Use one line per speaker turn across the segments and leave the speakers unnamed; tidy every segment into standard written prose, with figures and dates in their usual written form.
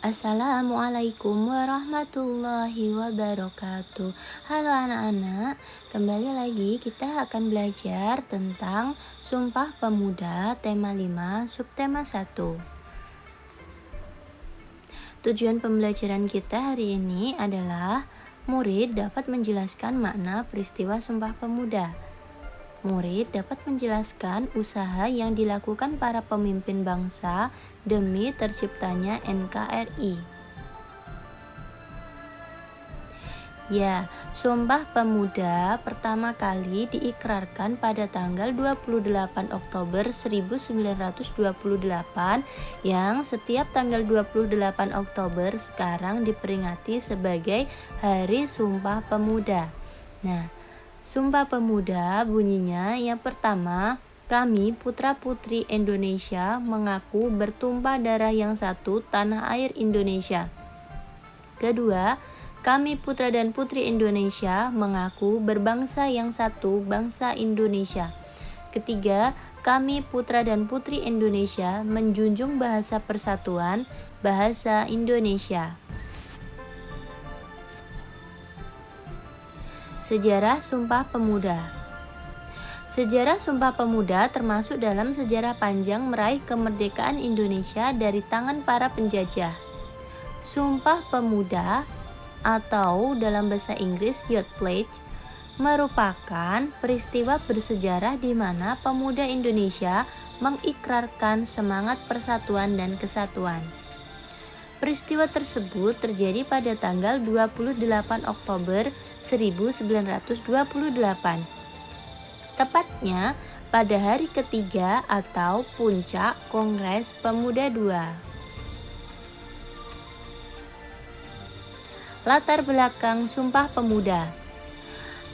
Assalamualaikum warahmatullahi wabarakatuh. Halo anak-anak, kembali lagi kita akan belajar tentang Sumpah Pemuda tema 5 subtema 1. Tujuan pembelajaran kita hari ini adalah murid dapat menjelaskan makna peristiwa Sumpah Pemuda. Murid dapat menjelaskan usaha yang dilakukan para pemimpin bangsa demi terciptanya NKRI. Ya, Sumpah Pemuda pertama kali diikrarkan pada tanggal 28 Oktober 1928 yang setiap tanggal 28 Oktober sekarang diperingati sebagai Hari Sumpah Pemuda. Nah, Sumpah Pemuda bunyinya yang pertama, kami putra-putri Indonesia mengaku bertumpah darah yang satu tanah air Indonesia. Kedua, kami putra dan putri Indonesia mengaku berbangsa yang satu bangsa Indonesia. Ketiga, kami putra dan putri Indonesia menjunjung bahasa persatuan, bahasa Indonesia. Sejarah Sumpah Pemuda. Sejarah Sumpah Pemuda termasuk dalam sejarah panjang meraih kemerdekaan Indonesia dari tangan para penjajah. Sumpah Pemuda atau dalam bahasa Inggris Youth Pledge merupakan peristiwa bersejarah di mana pemuda Indonesia mengikrarkan semangat persatuan dan kesatuan. Peristiwa tersebut terjadi pada tanggal 28 Oktober 1928, tepatnya pada hari ketiga atau puncak Kongres Pemuda II. Latar belakang Sumpah Pemuda.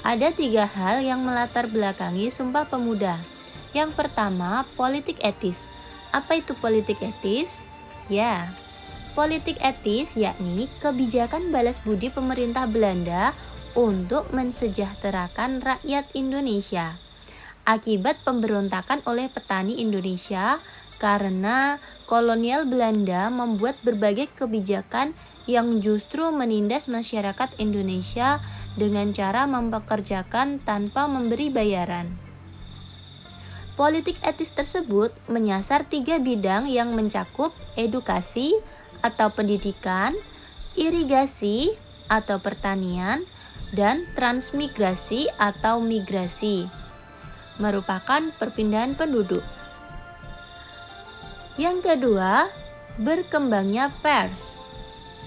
Ada 3 hal yang melatar belakangi Sumpah Pemuda. Yang pertama, politik etis. Apa itu politik etis? Ya, politik etis yakni kebijakan balas budi pemerintah Belanda untuk mensejahterakan rakyat Indonesia akibat pemberontakan oleh petani Indonesia karena kolonial Belanda membuat berbagai kebijakan yang justru menindas masyarakat Indonesia dengan cara mempekerjakan tanpa memberi bayaran. Politik etis tersebut menyasar 3 bidang yang mencakup edukasi atau pendidikan, irigasi atau pertanian, dan transmigrasi atau migrasi, merupakan perpindahan penduduk. Yang kedua, berkembangnya pers.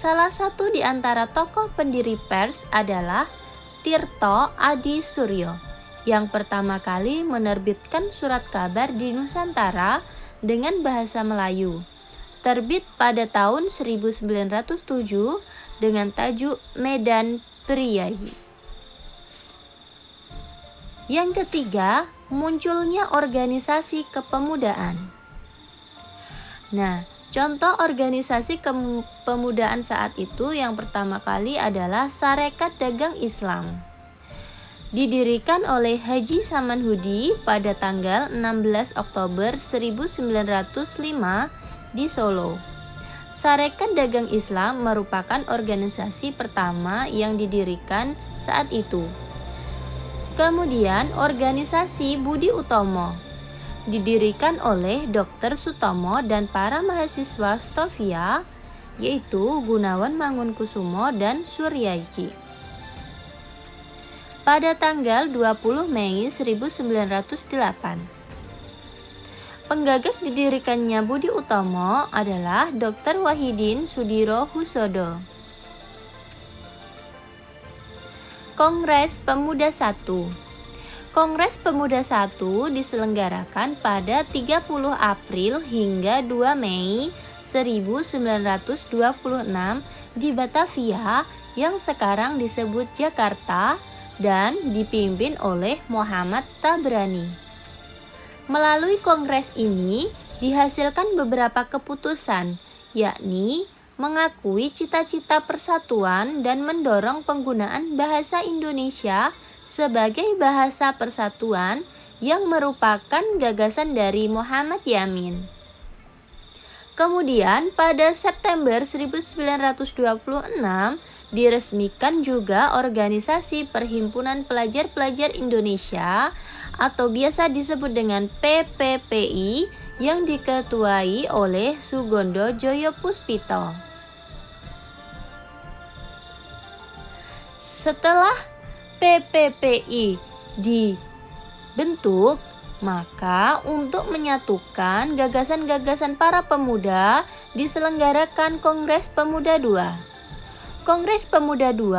Salah satu di antara tokoh pendiri pers adalah Tirto Adi Suryo, yang pertama kali menerbitkan surat kabar di Nusantara dengan bahasa Melayu. Terbit pada tahun 1907 dengan tajuk Medan Priyayi. Yang ketiga, munculnya organisasi kepemudaan. Nah, contoh organisasi kepemudaan saat itu yang pertama kali adalah Sarekat Dagang Islam. Didirikan oleh Haji Samanhudi pada tanggal 16 Oktober 1905 di Solo. Sarekat Dagang Islam merupakan organisasi pertama yang didirikan saat itu. Kemudian organisasi Budi Utomo didirikan oleh Dr. Sutomo dan para mahasiswa Stovia, yaitu Gunawan Mangunkusumo dan Suryaji. Pada tanggal 20 Mei 1908. Penggagas didirikannya Budi Utomo adalah Dr. Wahidin Sudirohusodo. Kongres Pemuda I. Kongres Pemuda I diselenggarakan pada 30 April hingga 2 Mei 1926 di Batavia yang sekarang disebut Jakarta dan dipimpin oleh Muhammad Tabrani. Melalui kongres ini dihasilkan beberapa keputusan, yakni mengakui cita-cita persatuan dan mendorong penggunaan bahasa Indonesia sebagai bahasa persatuan yang merupakan gagasan dari Muhammad Yamin. Kemudian pada September 1926 diresmikan juga organisasi Perhimpunan Pelajar-Pelajar Indonesia atau biasa disebut dengan PPPI yang diketuai oleh Sugondo Joyopuspito. Setelah PPPI dibentuk, maka untuk menyatukan gagasan-gagasan para pemuda diselenggarakan Kongres Pemuda II. Kongres Pemuda II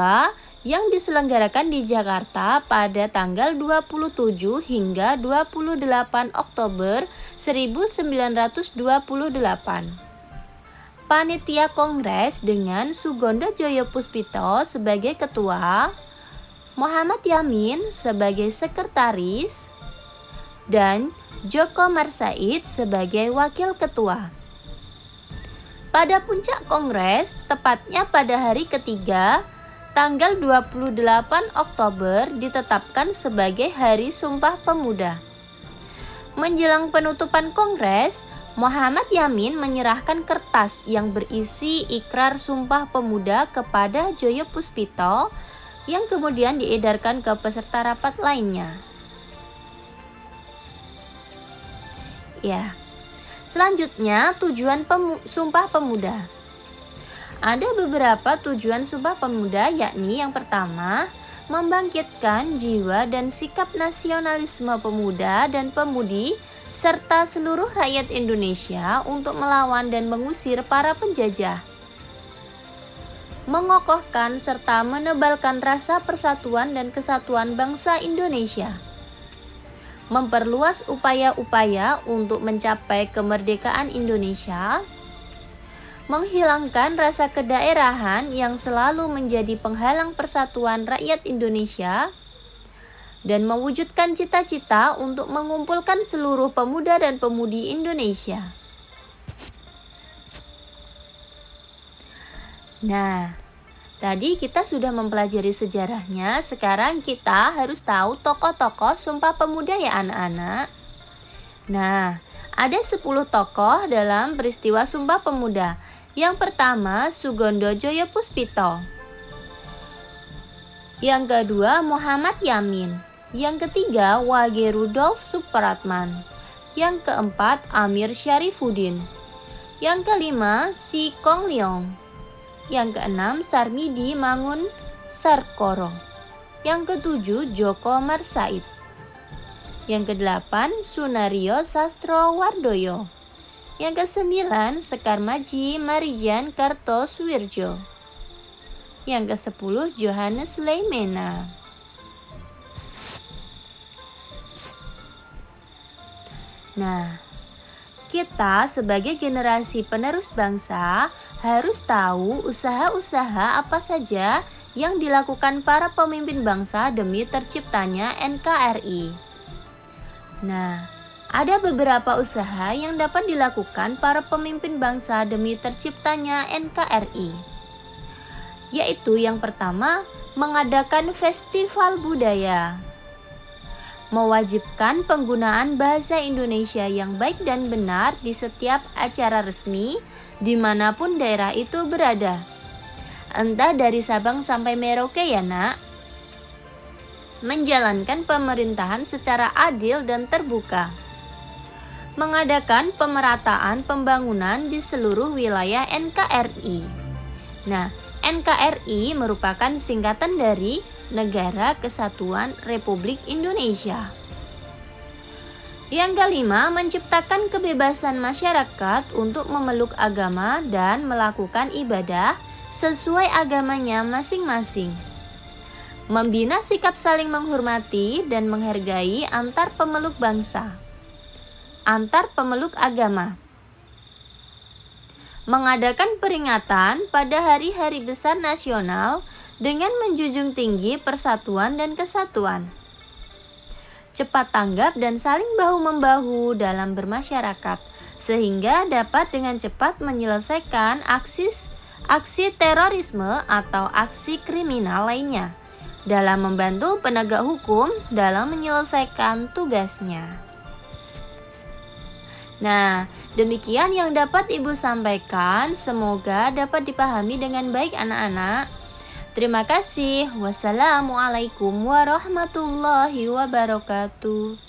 yang diselenggarakan di Jakarta pada tanggal 27 hingga 28 Oktober 1928. Panitia Kongres dengan Sugondo Joyopuspito sebagai ketua, Muhammad Yamin sebagai sekretaris, dan Djoko Marsaid sebagai wakil ketua. Pada puncak kongres, tepatnya pada hari ketiga, tanggal 28 Oktober ditetapkan sebagai Hari Sumpah Pemuda. Menjelang penutupan kongres, Muhammad Yamin menyerahkan kertas yang berisi ikrar Sumpah Pemuda kepada Joyopuspito yang kemudian diedarkan ke peserta rapat lainnya. Ya, selanjutnya tujuan Sumpah Pemuda. Ada beberapa tujuan Sumpah Pemuda, yakni yang pertama, membangkitkan jiwa dan sikap nasionalisme pemuda dan pemudi serta seluruh rakyat Indonesia untuk melawan dan mengusir para penjajah. Mengokohkan serta menebalkan rasa persatuan dan kesatuan bangsa Indonesia. Memperluas upaya-upaya untuk mencapai kemerdekaan Indonesia, menghilangkan rasa kedaerahan yang selalu menjadi penghalang persatuan rakyat Indonesia, dan mewujudkan cita-cita untuk mengumpulkan seluruh pemuda dan pemudi Indonesia. Nah, tadi kita sudah mempelajari sejarahnya, sekarang kita harus tahu tokoh-tokoh Sumpah Pemuda ya anak-anak. Nah, ada 10 tokoh dalam peristiwa Sumpah Pemuda. Yang pertama, Sugondo Joyopuspito. Yang kedua, Muhammad Yamin. Yang ketiga, Wage Rudolf Supratman. Yang keempat, Amir Syarifuddin. Yang kelima, Si Kong Leong. Yang keenam, Sarmidi Mangun Sarkoro. Yang ketujuh, Djoko Marsaid. Yang kedelapan, Sunario Sastrowardoyo. Yang kesembilan, Sekar Maji Marijan Kartosuwirjo. Yang kesepuluh, Johannes Leimena. Nah, kita sebagai generasi penerus bangsa harus tahu usaha-usaha apa saja yang dilakukan para pemimpin bangsa demi terciptanya NKRI. Nah, ada beberapa usaha yang dapat dilakukan para pemimpin bangsa demi terciptanya NKRI. Yaitu yang pertama, mengadakan festival budaya. Mewajibkan penggunaan bahasa Indonesia yang baik dan benar di setiap acara resmi dimanapun daerah itu berada. Entah dari Sabang sampai Merauke ya nak. Menjalankan pemerintahan secara adil dan terbuka. Mengadakan pemerataan pembangunan di seluruh wilayah NKRI. Nah, NKRI merupakan singkatan dari Negara Kesatuan Republik Indonesia. Yang kelima, menciptakan kebebasan masyarakat untuk memeluk agama dan melakukan ibadah sesuai agamanya masing-masing. Membina sikap saling menghormati dan menghargai antar pemeluk bangsa, antar pemeluk agama. Mengadakan peringatan pada hari-hari besar nasional dengan menjunjung tinggi persatuan dan kesatuan. Cepat tanggap dan saling bahu-membahu dalam bermasyarakat, sehingga dapat dengan cepat menyelesaikan aksi terorisme atau aksi kriminal lainnya, dalam membantu penegak hukum dalam menyelesaikan tugasnya. Nah, demikian yang dapat Ibu sampaikan. Semoga dapat dipahami dengan baik anak-anak. Terima kasih. Wassalamualaikum warahmatullahi wabarakatuh.